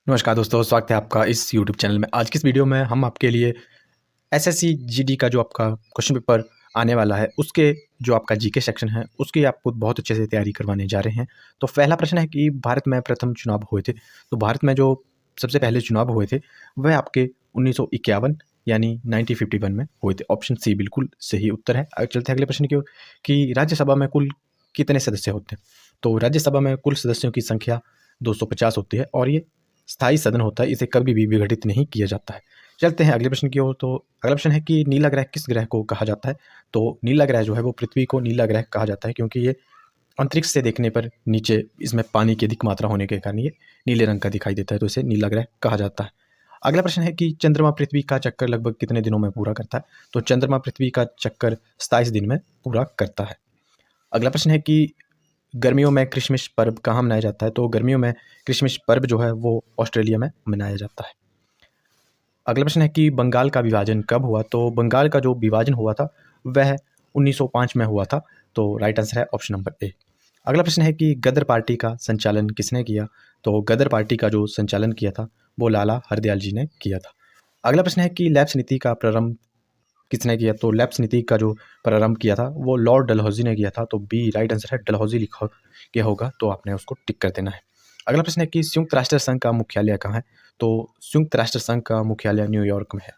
नमस्कार दोस्तों, स्वागत है आपका इस यूट्यूब चैनल में। आज की इस वीडियो में हम आपके लिए एसएससी जीडी का जो आपका क्वेश्चन पेपर आने वाला है, उसके जो आपका जीके सेक्शन है, उसकी आपको बहुत अच्छे से तैयारी करवाने जा रहे हैं। तो पहला प्रश्न है कि भारत में प्रथम चुनाव हुए थे। तो भारत में जो सबसे पहले चुनाव हुए थे, वह आपके 1951 यानी 1951 में हुए थे। ऑप्शन सी बिल्कुल सही उत्तर है। चलते हैं अगले प्रश्न की ओर कि राज्यसभा में कुल कितने सदस्य होते हैं। तो राज्यसभा में कुल सदस्यों की संख्या 250 होती है और ये स्थायी सदन होता है, इसे कभी भी विघटित नहीं किया जाता है। चलते हैं अगले प्रश्न की ओर। तो अगला प्रश्न है कि नीला ग्रह किस ग्रह को कहा जाता है। तो नीला ग्रह जो है वो पृथ्वी को नीला ग्रह कहा जाता है, क्योंकि ये अंतरिक्ष से देखने पर नीचे इसमें पानी की अधिक मात्रा होने के कारण ये नीले रंग का दिखाई देता है, तो इसे नीला ग्रह कहा जाता है। अगला प्रश्न है कि चंद्रमा पृथ्वी का चक्कर लगभग कितने दिनों में पूरा करता है। तो चंद्रमा पृथ्वी का चक्कर 27 दिन में पूरा करता है। अगला प्रश्न है कि गर्मियों में क्रिसमस पर्व कहाँ मनाया जाता है। तो गर्मियों में क्रिसमस पर्व जो है वो ऑस्ट्रेलिया में मनाया जाता है। अगला प्रश्न है कि बंगाल का विभाजन कब हुआ। तो बंगाल का जो विभाजन हुआ था वह 1905 में हुआ था। तो राइट आंसर है ऑप्शन नंबर ए। अगला प्रश्न है कि गदर पार्टी का संचालन किसने किया। तो गदर पार्टी का जो संचालन किया था वो लाला हरदयाल जी ने किया था। अगला प्रश्न है कि लैप्स नीति का प्रारंभ किसने किया। तो लैप्स नीति का जो प्रारंभ किया था वो लॉर्ड डलहौजी ने किया था। तो बी राइट आंसर है, डलहौजी लिखा गया होगा, तो आपने उसको टिक कर देना है। अगला प्रश्न है कि संयुक्त राष्ट्र संघ का मुख्यालय कहाँ है। तो संयुक्त राष्ट्र संघ का मुख्यालय न्यूयॉर्क में है।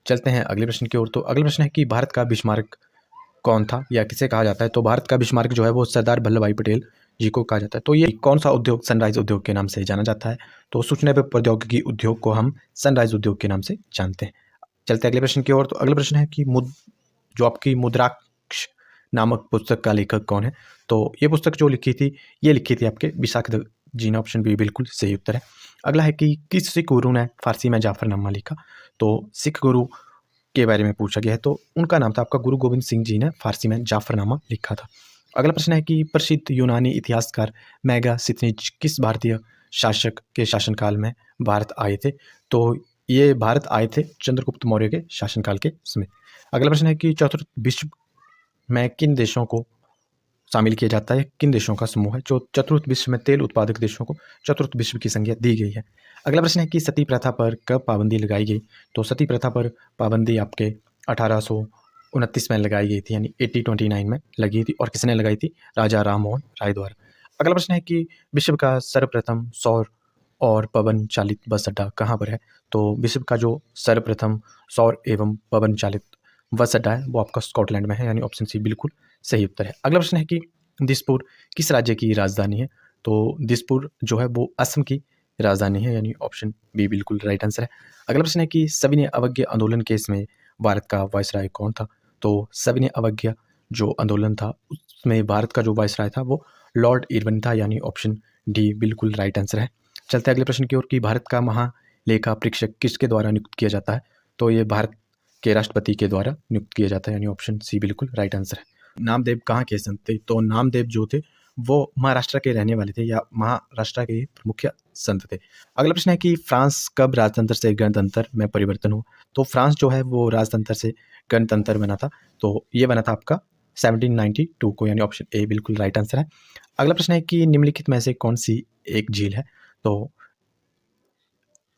चलते हैं अगले प्रश्न की ओर। तो अगला प्रश्न है कि भारत का बिस्मार्क कौन था या किसे कहा जाता है। तो भारत का बिस्मार्क जो है वो सरदार वल्लभ भाई पटेल जी को कहा जाता है। तो ये कौन सा उद्योग सनराइज उद्योग के नाम से जाना जाता है। तो सूचना प्रौद्योगिकी उद्योग को हम सनराइज उद्योग के नाम से जानते हैं। चलते हैं अगले प्रश्न की ओर। तो अगला प्रश्न है कि जो आपकी मुद्राक्ष नामक पुस्तक का लेखक कौन है। तो ये पुस्तक जो लिखी थी आपके विशाख जी ने। ऑप्शन बी बिल्कुल सही उत्तर है। अगला है कि किस सिख गुरु ने फारसी में जाफरनामा लिखा। तो सिख गुरु के बारे में पूछा गया है, तो उनका नाम था आपका गुरु गोविंद सिंह जी ने फारसी में जाफरनामा लिखा था। अगला प्रश्न है कि प्रसिद्ध यूनानी इतिहासकार मेगास्थनीज किस भारतीय शासक के शासनकाल में भारत आए थे। तो ये भारत आए थे चंद्रगुप्त मौर्य के शासनकाल के समय। अगला प्रश्न है कि चतुर्थ विश्व में किन देशों को शामिल किया जाता है, किन देशों का समूह है। जो चतुर्थ विश्व में तेल उत्पादक देशों को चतुर्थ विश्व की संज्ञा दी गई है। अगला प्रश्न है कि सती प्रथा पर कब पाबंदी लगाई गई। तो सती प्रथा पर पाबंदी आपके 1829 में लगाई गई थी, यानी 1829 में लगी थी। और किसने लगाई थी, राजा राम मोहन राय द्वारा। अगला प्रश्न है कि विश्व का सर्वप्रथम सौर और पवन चालित बस अड्डा कहाँ पर है। तो विश्व का जो सर्वप्रथम सौर एवं पवन चालित बस अड्डा है वो आपका स्कॉटलैंड में है, यानी ऑप्शन सी बिल्कुल सही उत्तर है। अगला प्रश्न है कि दिसपुर किस राज्य की राजधानी है। तो दिसपुर जो है वो असम की राजधानी है, यानी ऑप्शन बी बिल्कुल राइट आंसर है। अगला प्रश्न है कि सविनय अवज्ञा आंदोलन केस में भारत का वायसराय कौन था। तो सविनय अवज्ञा जो आंदोलन था उसमें भारत का जो वायसराय था वो लॉर्ड इरविन था, यानी ऑप्शन डी बिल्कुल राइट आंसर है। चलते हैं अगले प्रश्न की ओर कि भारत का महालेखा परीक्षक किसके द्वारा नियुक्त किया जाता है। तो ये भारत के राष्ट्रपति के द्वारा नियुक्त किया जाता है, यानी ऑप्शन सी बिल्कुल राइट आंसर है। नामदेव कहाँ के संत थे। तो नामदेव जो थे वो महाराष्ट्र के रहने वाले थे, या महाराष्ट्र के मुख्य संत थे। अगला प्रश्न है कि फ्रांस कब राजतंत्र से गणतंत्र में परिवर्तन हुआ। तो फ्रांस जो है वो राजतंत्र से गणतंत्र बना था। तो ये बना था आपका 1792 को, यानी ऑप्शन ए बिल्कुल राइट आंसर है। अगला प्रश्न है कि निम्नलिखित में से कौन सी एक झील है। तो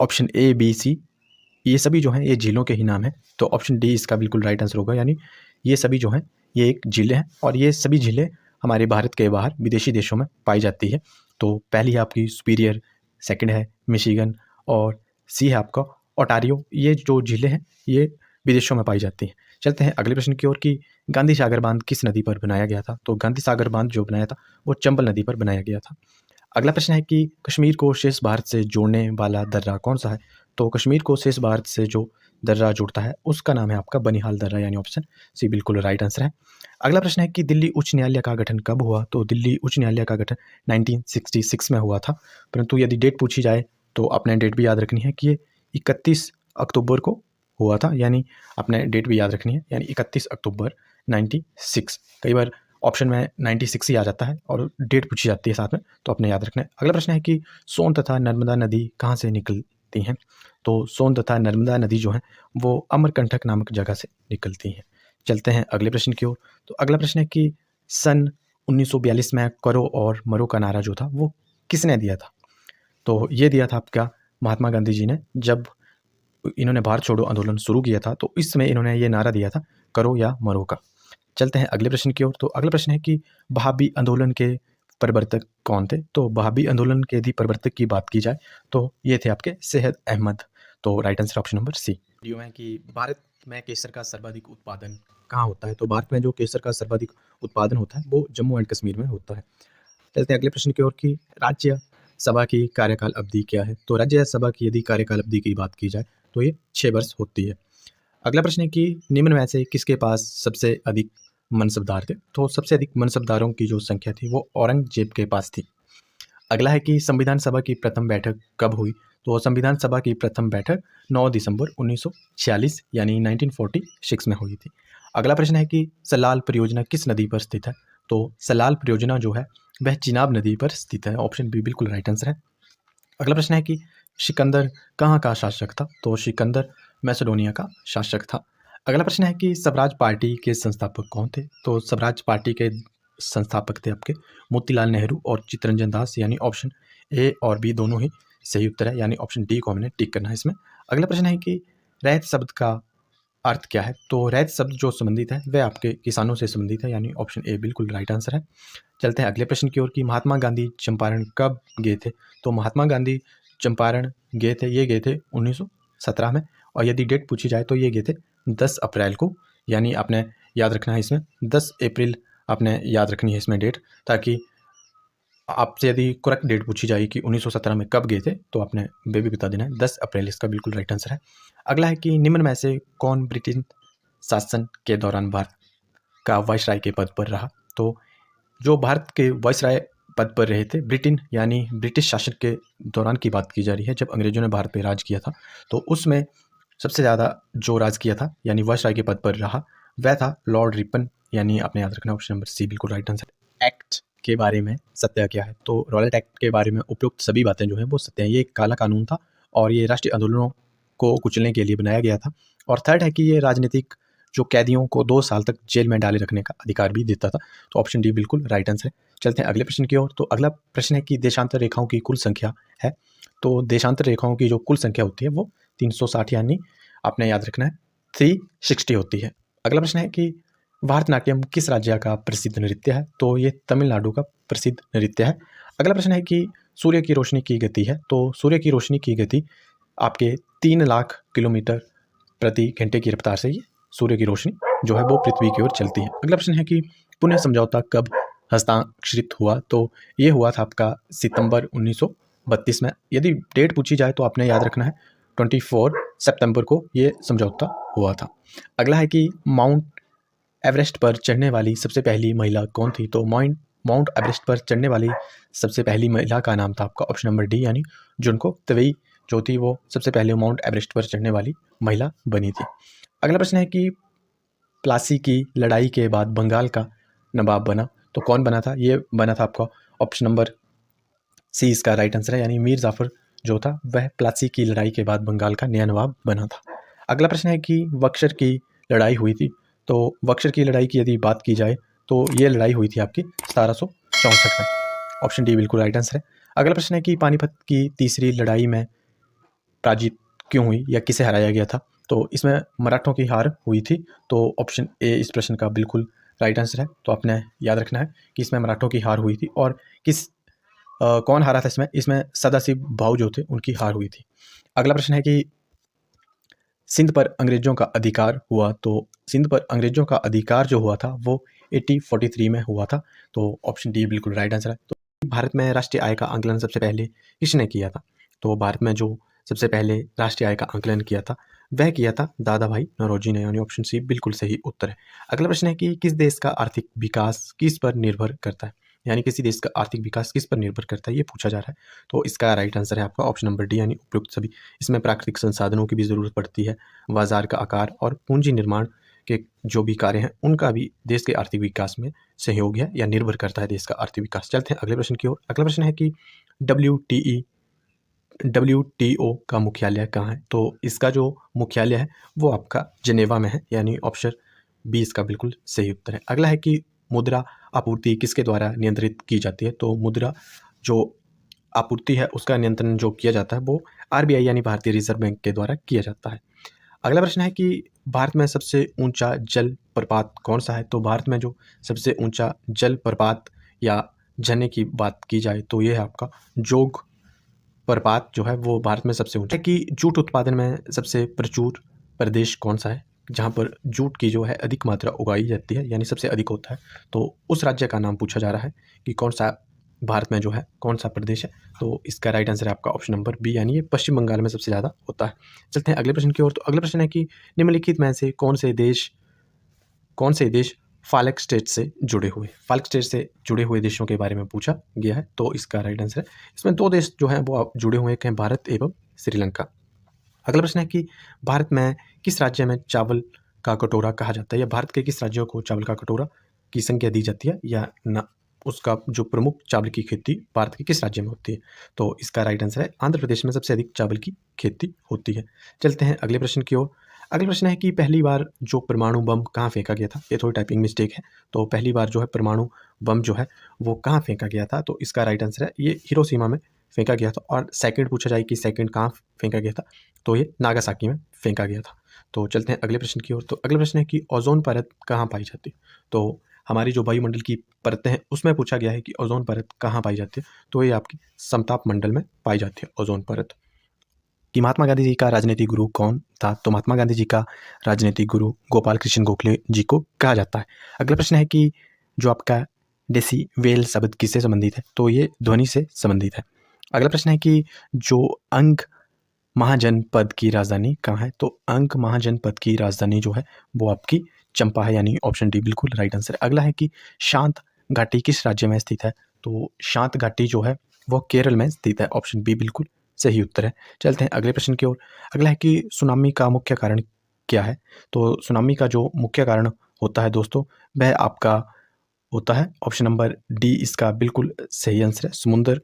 ऑप्शन ए बी सी ये सभी जो हैं ये झीलों के ही नाम हैं। तो ऑप्शन डी इसका बिल्कुल राइट आंसर होगा, यानी ये सभी जो हैं ये एक झीलें हैं, और ये सभी झीलें हमारे भारत के बाहर विदेशी देशों में पाई जाती है। तो पहली है आपकी सुपीरियर, सेकंड है मिशिगन, और सी है आपका ओटारियो। ये जो झीलें हैं ये विदेशों में पाई जाती हैं। चलते हैं अगले प्रश्न की ओर कि गांधी सागर बांध किस नदी पर बनाया गया था। तो गांधी सागर बांध जो बनाया था वो चंबल नदी पर बनाया गया था। अगला प्रश्न है कि कश्मीर को शेष भारत से जोड़ने वाला दर्रा कौन सा है। तो कश्मीर को शेष भारत से जो दर्रा जुड़ता है उसका नाम है आपका बनिहाल दर्रा, यानी ऑप्शन सी बिल्कुल राइट आंसर है। अगला प्रश्न है कि दिल्ली उच्च न्यायालय का गठन कब हुआ। तो दिल्ली उच्च न्यायालय का गठन 1966 में हुआ था, परंतु यदि डेट पूछी जाए तो आपने डेट भी याद रखनी है कि ये 31 अक्टूबर को हुआ था, यानी आपने डेट भी याद रखनी है, यानी 31 अक्टूबर 96। कई बार ऑप्शन में 96 ही आ जाता है और डेट पूछी जाती है साथ में, तो आपने याद रखना है। अगला प्रश्न है कि सोन तथा नर्मदा नदी कहाँ से निकलती हैं। तो सोन तथा नर्मदा नदी जो है वो अमरकंटक नामक जगह से निकलती हैं। चलते हैं अगले प्रश्न की ओर। तो अगला प्रश्न है कि सन 1942 में करो और मरो का नारा जो था वो किसने दिया था। तो ये दिया था आपका महात्मा गांधी जी ने जब इन्होंने भारत छोड़ो आंदोलन शुरू किया था तो इस समय इन्होंने ये नारा दिया था, करो या मरो का। चलते हैं अगले प्रश्न की ओर। तो अगला प्रश्न है कि वहाबी आंदोलन के प्रवर्तक कौन थे? तो वहाबी आंदोलन के यदि प्रवर्तक की बात की जाए तो ये थे आपके सैयद अहमद। तो right answer option number C. Video है कि भारत में केसर का सर्वाधिक उत्पादन कहाँ होता है? तो भारत में जो केसर का सर्वाधिक उत्पादन होता है वो जम्मू एंड कश्मीर में होता है। चलते हैं अगले प्रश्न की ओर कि राज्य सभा की कार्यकाल अवधि क्या है? तो राज्यसभा की यदि कार्यकाल अवधि की बात की जाए तो ये 6 वर्ष होती है। अगला प्रश्न है कि निम्न में से किसके पास सबसे अधिक मनसबदार थे? तो सबसे अधिक मनसबदारों की जो संख्या थी वो औरंगजेब के पास थी। अगला है कि संविधान सभा की प्रथम बैठक कब हुई? तो संविधान सभा की प्रथम बैठक 9 दिसंबर 1946 यानी 1946 में हुई थी। अगला प्रश्न है कि सलाल परियोजना किस नदी पर स्थित है? तो सलाल परियोजना जो है वह चिनाब नदी पर स्थित है। ऑप्शन बी बिल्कुल राइट आंसर है। अगला प्रश्न है कि सिकंदर कहाँ का शासक था? तो सिकंदर मैसेडोनिया का शासक था। अगला प्रश्न है कि स्वराज पार्टी के संस्थापक कौन थे? तो स्वराज पार्टी के संस्थापक थे आपके मोतीलाल नेहरू और चित्तरंजन दास, यानी ऑप्शन ए और बी दोनों ही सही उत्तर है, यानी ऑप्शन डी को हमने टिक करना है इसमें। अगला प्रश्न है कि रैयत शब्द का अर्थ क्या है? तो रैयत शब्द जो संबंधित है वह आपके किसानों से संबंधित है, यानी ऑप्शन ए बिल्कुल राइट आंसर है। चलते हैं अगले प्रश्न की ओर कि महात्मा गांधी चंपारण कब गए थे? तो महात्मा गांधी चंपारण गए थे, ये गए थे 1917 में, और यदि डेट पूछी जाए तो ये गए थे 10 अप्रैल को, यानी आपने याद रखना है इसमें 10 अप्रैल आपने याद रखनी है इसमें डेट, ताकि आपसे यदि करेक्ट डेट पूछी जाए कि 1917 में कब गए थे तो आपने वे भी बता देना है 10 अप्रैल, इसका बिल्कुल राइट आंसर है। अगला है कि निम्न में से कौन ब्रिटिश शासन के दौरान भारत का वायसराय के पद पर रहा? तो जो भारत के वायसराय पद पर रहे थे ब्रिटेन, यानी ब्रिटिश शासन के दौरान की बात की जा रही है, जब अंग्रेजों ने भारत पर राज किया था, तो उसमें सबसे ज़्यादा जो राज किया था यानी वायसराय के पद पर रहा वह था लॉर्ड रिपन, यानी आपने याद रखना ऑप्शन नंबर सी बिल्कुल राइट आंसर। एक्ट के बारे में सत्य क्या है? तो रॉयलेट एक्ट के बारे में उपयुक्त सभी बातें जो हैं वो सत्य हैं। ये एक काला कानून था और ये राष्ट्रीय आंदोलनों को कुचलने के लिए बनाया गया था। और थर्ड है कि ये राजनीतिक जो कैदियों को 2 साल तक जेल में डाले रखने का अधिकार भी देता था। तो ऑप्शन डी बिल्कुल राइट आंसर है। चलते हैं अगले प्रश्न की ओर। तो अगला प्रश्न है कि देशांतर रेखाओं की कुल संख्या है। तो देशांतर रेखाओं की जो कुल संख्या होती है वो 360, यानी आपने याद रखना है 360 होती है। अगला प्रश्न है कि भारतनाट्यम किस राज्य का प्रसिद्ध नृत्य है? तो ये तमिलनाडु का प्रसिद्ध नृत्य है। अगला प्रश्न है कि सूर्य की रोशनी की गति है। तो सूर्य की रोशनी की गति आपके 3 लाख किलोमीटर प्रति घंटे की रफ्तार से ये सूर्य की रोशनी जो है वो पृथ्वी की ओर चलती है। अगला प्रश्न है कि पुणे समझौता कब हस्ताक्षरित हुआ? तो ये हुआ था आपका सितंबर 1932 में। यदि डेट पूछी जाए तो आपने याद रखना है 24 सितंबर को ये समझौता हुआ था। अगला है कि माउंट एवरेस्ट पर चढ़ने वाली सबसे पहली महिला कौन थी? तो माउंट एवरेस्ट पर चढ़ने वाली सबसे पहली महिला का नाम था आपका ऑप्शन नंबर डी, यानी जुनको तवेई जो थी वो सबसे पहले माउंट एवरेस्ट पर चढ़ने वाली महिला बनी थी। अगला प्रश्न है कि प्लासी की लड़ाई के बाद बंगाल का नवाब बना, तो कौन बना था? ये बना था आपका ऑप्शन नंबर सी इसका राइट आंसर है, यानी मीर जाफर जो था वह प्लासी की लड़ाई के बाद बंगाल का नया नवाब बना था। अगला प्रश्न है कि बक्सर की लड़ाई हुई थी। तो बक्सर की लड़ाई की यदि बात की जाए तो ये लड़ाई हुई थी आपकी 1764 में। ऑप्शन डी बिल्कुल राइट आंसर है। अगला प्रश्न है कि पानीपत की तीसरी लड़ाई में पराजित क्यों हुई या किसे हराया गया था? तो इसमें मराठों की हार हुई थी। तो ऑप्शन ए इस प्रश्न का बिल्कुल राइट आंसर है। तो आपने याद रखना है कि इसमें मराठों की हार हुई थी। और कौन हारा था इसमें? इसमें सदाशिव भाऊ जो थे उनकी हार हुई थी। अगला प्रश्न है कि सिंध पर अंग्रेजों का अधिकार हुआ। तो सिंध पर अंग्रेजों का अधिकार जो हुआ था वो 1843 में हुआ था। तो ऑप्शन डी बिल्कुल राइट आंसर है। तो भारत में राष्ट्रीय आय का आंकलन सबसे पहले किसने किया था? तो भारत में जो सबसे पहले राष्ट्रीय आय का आंकलन किया था वह किया था दादा भाई नौरोजी ने, यानी ऑप्शन सी बिल्कुल सही उत्तर है। अगला प्रश्न है कि किस देश का आर्थिक विकास किस पर निर्भर करता है? यानी किसी देश का आर्थिक विकास किस पर निर्भर करता है ये पूछा जा रहा है। तो इसका राइट आंसर है आपका ऑप्शन नंबर डी, यानी उपयुक्त सभी। इसमें प्राकृतिक संसाधनों की भी ज़रूरत पड़ती है, बाजार का आकार और पूंजी निर्माण के जो भी कार्य हैं उनका भी देश के आर्थिक विकास में सहयोग है या निर्भर करता है देश का आर्थिक विकास। चलते हैं अगले प्रश्न की ओर। अगला प्रश्न है कि WTO का मुख्यालय कहाँ है? तो इसका जो मुख्यालय है वो आपका जिनेवा में है, यानी ऑप्शन बी इसका बिल्कुल सही उत्तर है। अगला है कि मुद्रा आपूर्ति किसके द्वारा नियंत्रित की जाती है? तो मुद्रा जो आपूर्ति है उसका नियंत्रण जो किया जाता है वो आरबीआई यानी भारतीय रिजर्व बैंक के द्वारा किया जाता है। अगला प्रश्न है कि भारत में सबसे ऊंचा जल प्रपात कौन सा है? तो भारत में जो सबसे ऊंचा जल प्रपात या झरने की बात की जाए तो ये है आपका जोग प्रपात जो है वो भारत में सबसे ऊंचा है। कि जूट उत्पादन में सबसे प्रचुर प्रदेश कौन सा है जहाँ पर जूट की जो है अधिक मात्रा उगाई जाती है यानी सबसे अधिक होता है, तो उस राज्य का नाम पूछा जा रहा है कि कौन सा भारत में जो है कौन सा प्रदेश है। तो इसका राइट आंसर है आपका ऑप्शन नंबर बी यानी ये पश्चिम बंगाल में सबसे ज़्यादा होता है। चलते हैं अगले प्रश्न की ओर। तो अगला प्रश्न है कि निम्नलिखित में से कौन से देश फाल्क स्टेट से जुड़े हुए देशों के बारे में पूछा गया है। तो इसका राइट आंसर है इसमें दो देश जो हैं वो जुड़े हुए हैं, भारत एवं श्रीलंका। अगला प्रश्न है कि भारत में किस राज्य में चावल का कटोरा कहा जाता है, या भारत के किस राज्यों को चावल का कटोरा की संज्ञा दी जाती है, या ना उसका जो प्रमुख चावल की खेती भारत के किस राज्य में होती है। तो इसका राइट आंसर है आंध्र प्रदेश में सबसे अधिक चावल की खेती होती है। चलते हैं अगले प्रश्न की ओर। अगला प्रश्न है कि पहली बार जो परमाणु बम कहाँ फेंका गया था। ये थोड़ी टाइपिंग मिस्टेक है, तो पहली बार जो है परमाणु बम जो है वो कहाँ फेंका गया था। तो इसका राइट आंसर है ये हिरोशिमा में फेंका गया था। और सेकंड पूछा जाए कि सेकंड कहाँ फेंका गया था, तो ये नागासाकी में फेंका गया था। तो चलते हैं अगले प्रश्न की ओर। तो अगला प्रश्न है कि ओजोन परत कहाँ पाई जाती है। तो हमारी जो वायुमंडल की परतें हैं उसमें पूछा गया है कि ओजोन परत कहाँ पाई जाती है। तो ये आपकी समताप मंडल में पाई जाती है ओजोन परत। कि महात्मा गांधी जी का राजनीतिक गुरु कौन था। तो महात्मा गांधी जी का राजनीतिक गुरु गोपाल कृष्ण गोखले जी को कहा जाता है। अगला प्रश्न है कि जो आपका डेसिबेल शब्द किससे संबंधित है। तो ये ध्वनि से संबंधित है। अगला प्रश्न है कि जो अंग महाजनपद की राजधानी कहाँ है। तो अंग महाजनपद की राजधानी जो है वो आपकी चंपा है यानी ऑप्शन डी बिल्कुल राइट आंसर। अगला है कि शांत घाटी किस राज्य में स्थित है। तो शांत घाटी जो है वो केरल में स्थित है, ऑप्शन बी बिल्कुल सही उत्तर है। चलते हैं अगले प्रश्न की ओर। अगला है कि सुनामी का मुख्य कारण क्या है। तो सुनामी का जो मुख्य कारण होता है दोस्तों वह आपका होता है ऑप्शन नंबर डी, इसका बिल्कुल सही आंसर है समुद्र।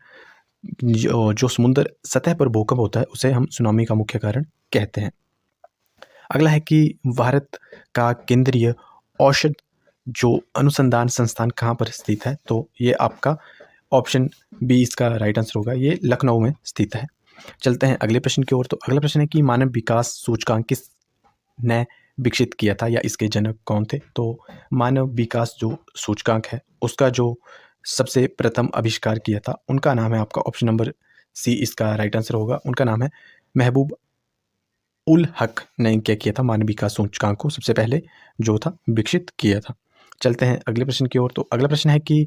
जो समुद्र सतह पर भूकंप होता है उसे हम सुनामी का मुख्य कारण कहते हैं। अगला है कि भारत का केंद्रीय औषध जो अनुसंधान संस्थान कहाँ पर स्थित है। तो ये आपका ऑप्शन बी इसका राइट आंसर होगा, ये लखनऊ में स्थित है। चलते हैं अगले प्रश्न की ओर। तो अगला प्रश्न है कि मानव विकास सूचकांक किसने विकसित किया था, या इसके जनक कौन थे। तो मानव विकास जो सूचकांक है उसका जो सबसे प्रथम आविष्कार किया था उनका नाम है आपका ऑप्शन नंबर सी, इसका राइट आंसर होगा। उनका नाम है महबूब उल हक ने क्या किया था, मानव विकास सूचकांक को सबसे पहले जो था विकसित किया था। चलते हैं अगले प्रश्न की ओर। तो अगला प्रश्न है कि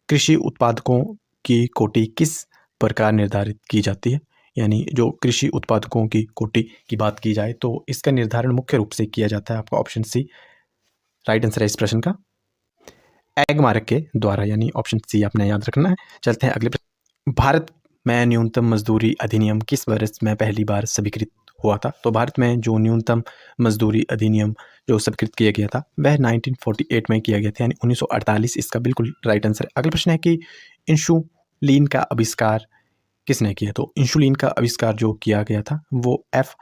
कृषि उत्पादकों की कोटि किस प्रकार निर्धारित की जाती है। यानी जो कृषि उत्पादकों की कोटि की बात की जाए तो इसका निर्धारण मुख्य रूप से किया जाता है आपका ऑप्शन सी राइट आंसर है इस प्रश्न का, एग मार्क के द्वारा, यानी ऑप्शन सी आपने याद रखना है। चलते हैं अगले प्रश्न। भारत में न्यूनतम मजदूरी अधिनियम किस वर्ष में पहली बार स्वीकृत हुआ था। तो भारत में जो न्यूनतम मजदूरी अधिनियम जो स्वीकृत किया गया था वह 1948 में किया गया था, यानी 1948, इसका बिल्कुल राइट आंसर है। अगला प्रश्न है कि इंसुलिन का आविष्कार किसने किया। तो इंसुलिन का आविष्कार जो किया गया था वो एफ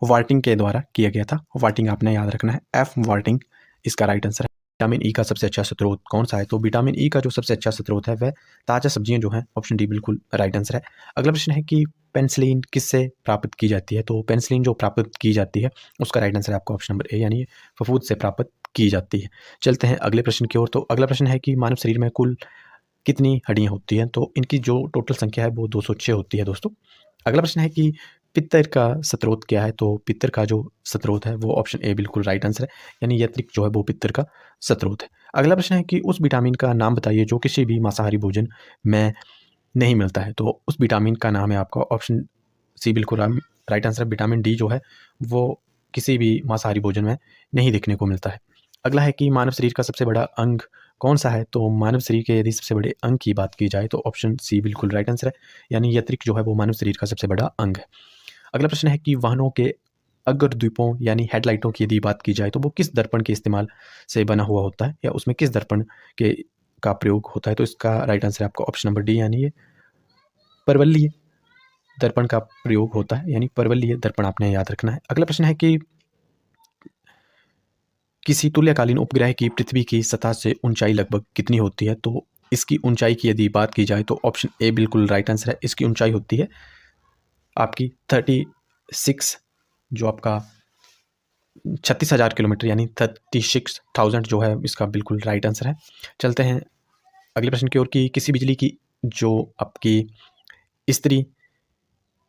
वार्टिंग के द्वारा किया गया था। वार्टिंग आपने याद रखना है, एफ वार्टिंग इसका राइट आंसर है। विटामिन ई का सबसे अच्छा स्रोत कौन सा है। तो विटामिन ई का जो सबसे अच्छा स्रोत है वह ताज़ा सब्जियां जो हैं, ऑप्शन डी बिल्कुल राइट आंसर है। अगला प्रश्न है कि पेनिसिलिन किससे प्राप्त की जाती है। तो पेनिसिलिन जो प्राप्त की जाती है उसका राइट आंसर है आपका ऑप्शन नंबर ए, यानी फफूंद से प्राप्त की जाती है। चलते हैं अगले प्रश्न की ओर। तो अगला प्रश्न है कि मानव शरीर में कुल कितनी हड्डियाँ होती हैं। तो इनकी जो टोटल संख्या है वो 206 होती है दोस्तों। अगला प्रश्न है कि पित्तर का स्रोत क्या है। तो पित्तर का जो स्रोत है वो ऑप्शन ए बिल्कुल राइट आंसर है, यानी यकृत जो है वो पित्तर का स्रोत है। अगला प्रश्न है कि उस विटामिन का नाम बताइए जो किसी भी मांसाहारी भोजन में नहीं मिलता है। तो उस विटामिन का नाम है आपका ऑप्शन सी बिल्कुल राइट आंसर। विटामिन डी जो है वो किसी भी मांसाहारी भोजन में नहीं देखने को मिलता है। अगला है कि मानव शरीर का सबसे बड़ा अंग कौन सा है। तो मानव शरीर के यदि सबसे बड़े अंग की बात की जाए तो ऑप्शन सी बिल्कुल राइट आंसर है, यानी यकृत जो है वो मानव शरीर का सबसे बड़ा अंग है। अगला प्रश्न है कि वाहनों के अग्रद्वीपों यानी हेडलाइटों की यदि बात की जाए तो वो किस दर्पण के इस्तेमाल से बना हुआ होता है, या उसमें किस दर्पण के का प्रयोग होता है। तो इसका राइट आंसर है आपका ऑप्शन नंबर डी, यानी ये परवलयीय दर्पण का प्रयोग होता है, यानी परवलयीय दर्पण आपने याद रखना है। अगला प्रश्न है कि किसी तुल्यकालीन उपग्रह की पृथ्वी की सतह से ऊंचाई लगभग कितनी होती है। तो इसकी ऊंचाई की यदि बात की जाए तो ऑप्शन ए बिल्कुल राइट आंसर है। इसकी ऊंचाई होती है आपकी 36, जो आपका 36,000 किलोमीटर यानी 36,000 जो है इसका बिल्कुल राइट आंसर है। चलते हैं अगले प्रश्न की ओर कि किसी बिजली की जो आपकी इस्त्री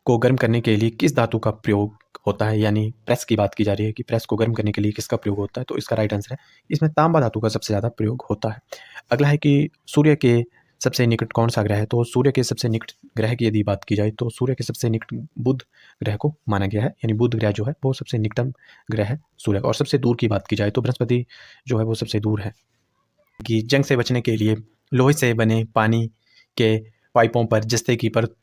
को गर्म करने के लिए किस धातु का प्रयोग होता है, यानी प्रेस की बात की जा रही है कि प्रेस को गर्म करने के लिए किसका प्रयोग होता है, तो इसका राइट आंसर है इसमें तांबा धातु का सबसे ज़्यादा प्रयोग होता है। अगला है कि सूर्य के सबसे निकट कौन सा ग्रह है, तो सूर्य के सबसे निकट ग्रह की यदि बात की जाए तो सूर्य के सबसे निकट बुध ग्रह को माना गया है, यानी बुध ग्रह जो है वो सबसे निकटतम ग्रह है सूर्य का। और सबसे दूर की बात की जाए तो बृहस्पति जो है वो सबसे दूर है। कि जंग से बचने के लिए लोहे से बने पानी के पाइपों पर जस्ते की परत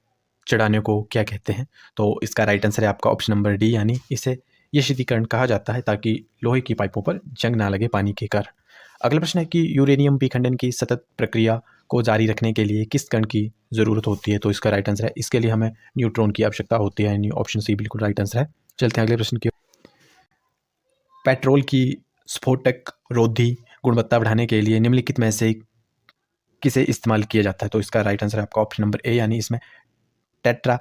चढ़ाने को क्या कहते हैं, तो इसका राइट आंसर है आपका ऑप्शन नंबर डी, यानी इसे यशीदीकरण कहा जाता है ताकि लोहे की पाइपों पर जंग ना लगे पानी के कारण। अगला प्रश्न है कि यूरेनियम विखंडन की सतत प्रक्रिया को जारी रखने के लिए किस कण की ज़रूरत होती है, तो इसका राइट आंसर है इसके लिए हमें न्यूट्रॉन की आवश्यकता होती है, यानी ऑप्शन सी बिल्कुल राइट आंसर है। चलते हैं अगले प्रश्न की। पेट्रोल की स्फोटक रोधी गुणवत्ता बढ़ाने के लिए निम्नलिखित में से किसे इस्तेमाल किया जाता है, तो इसका राइट आंसर है आपका ऑप्शन नंबर ए, यानी इसमें टेट्रा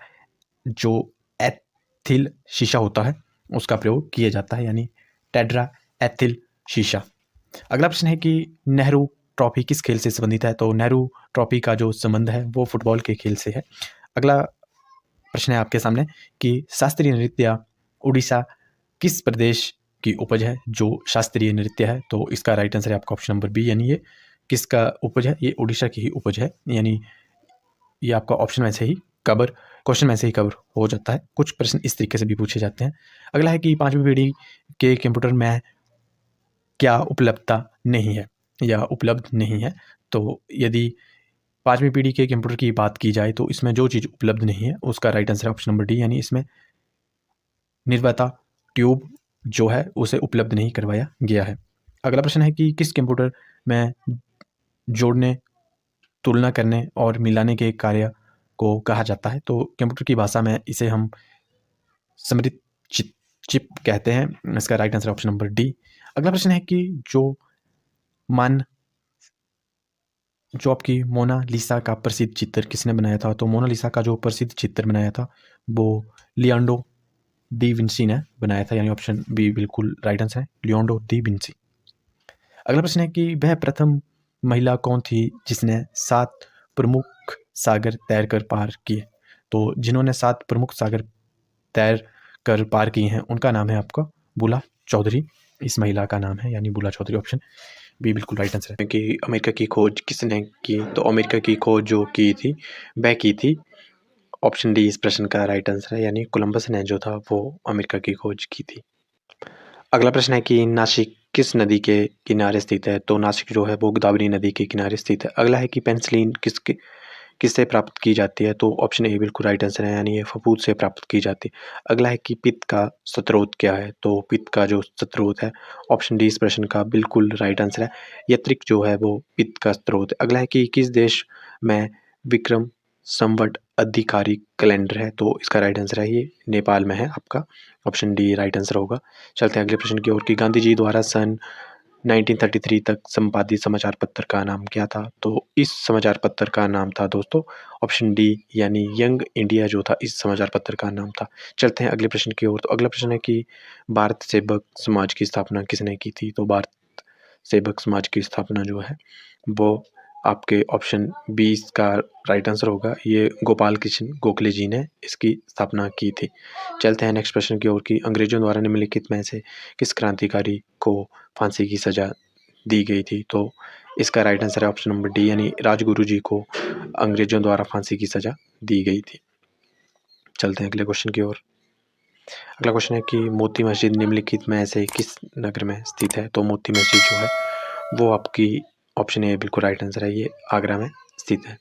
जो एथिल शीशा होता है उसका प्रयोग किया जाता है, यानी टेट्रा एथिल शीशा। अगला प्रश्न है कि नेहरू ट्रॉफी किस खेल से संबंधित है, तो नेहरू ट्रॉफी का जो संबंध है वो फुटबॉल के खेल से है। अगला प्रश्न है आपके सामने कि शास्त्रीय नृत्य उड़ीसा किस प्रदेश की उपज है, जो शास्त्रीय नृत्य है, तो इसका राइट आंसर है आपका ऑप्शन नंबर बी, यानी ये किसका उपज है, ये उड़ीसा की ही उपज है, यानी ये आपका ऑप्शन में से ही कवर, क्वेश्चन में से ही कवर हो जाता है। कुछ प्रश्न इस तरीके से भी पूछे जाते हैं। अगला है कि 5वीं पीढ़ी के कंप्यूटर में क्या उपलब्धता नहीं है या उपलब्ध नहीं है, तो यदि 5वीं पीढ़ी के कंप्यूटर की बात की जाए तो इसमें जो चीज़ उपलब्ध नहीं है उसका राइट आंसर है ऑप्शन नंबर डी, यानी इसमें निर्वाता ट्यूब जो है उसे उपलब्ध नहीं करवाया गया है। अगला प्रश्न है कि किस कंप्यूटर में जोड़ने, तुलना करने और मिलाने के कार्य को कहा जाता है, तो कंप्यूटर की भाषा में इसे हम समृद्ध चिप कहते हैं। इसका right answer option number D. अगला प्रश्न है कि जो आपकी मोनालिसा का प्रसिद्ध चित्र किसने बनाया था, तो मोनालिसा का जो प्रसिद्ध चित्र बनाया था वो लियोनार्डो डी विंसी ने बनाया था, यानी ऑप्शन बी बिल्कुल राइट आंसर है, लियोनार्डो डी विंसी। अगला प्रश्न है कि वह प्रथम महिला कौन थी जिसने 7 प्रमुख सागर तैर कर पार किए, तो जिन्होंने 7 प्रमुख सागर तैर कर पार किए हैं उनका नाम है आपका बुला चौधरी, इस महिला का नाम है, यानी बुला चौधरी, ऑप्शन बी बिल्कुल राइट आंसर है। कि अमेरिका की खोज किसने की, तो अमेरिका की खोज जो की थी वह की थी, ऑप्शन डी इस प्रश्न का राइट आंसर है, यानी कोलंबस ने जो था वो अमेरिका की खोज की थी। अगला प्रश्न है कि नासिक किस नदी के किनारे स्थित है, तो नासिक जो है वो गोदावरी नदी के किनारे स्थित है। अगला है कि पेनिसिलिन किससे प्राप्त की जाती है, तो ऑप्शन ए बिल्कुल राइट आंसर है, यानी ये फफूंद से प्राप्त की जाती है। अगला है कि पित्त का स्रोत क्या है, तो पित्त का जो स्रोत है ऑप्शन डी इस प्रश्न का बिल्कुल राइट आंसर है, यकृत जो है वो पित्त का स्रोत है। अगला है कि किस देश में विक्रम संवत अधिकारी कैलेंडर है, तो इसका राइट आंसर है ये नेपाल में है, आपका ऑप्शन डी राइट आंसर होगा। चलते हैं अगले प्रश्न की ओर कि गांधी जी द्वारा सन 1933 तक संपादित समाचार पत्र का नाम क्या था, तो इस समाचार पत्र का नाम था दोस्तों ऑप्शन डी, यानी यंग इंडिया जो था इस समाचार पत्र का नाम था। चलते हैं अगले प्रश्न की ओर, तो अगला प्रश्न है कि भारत सेवक समाज की स्थापना किसने की थी, तो भारत सेवक समाज की स्थापना जो है वो आपके ऑप्शन 20 का राइट आंसर होगा, ये गोपाल कृष्ण गोखले जी ने इसकी स्थापना की थी। चलते हैं नेक्स्ट प्रश्न की ओर कि अंग्रेजों द्वारा निम्नलिखित में से किस क्रांतिकारी को फांसी की सजा दी गई थी, तो इसका राइट आंसर है ऑप्शन नंबर डी, यानी राजगुरु जी को अंग्रेजों द्वारा फांसी की सजा दी गई थी। चलते हैं अगले क्वेश्चन की ओर। अगला क्वेश्चन है कि मोती मस्जिद निम्नलिखित में से किस नगर में स्थित है, तो मोती मस्जिद जो है वो आपकी ऑप्शन ए बिल्कुल राइट आंसर है, ये आगरा में स्थित है।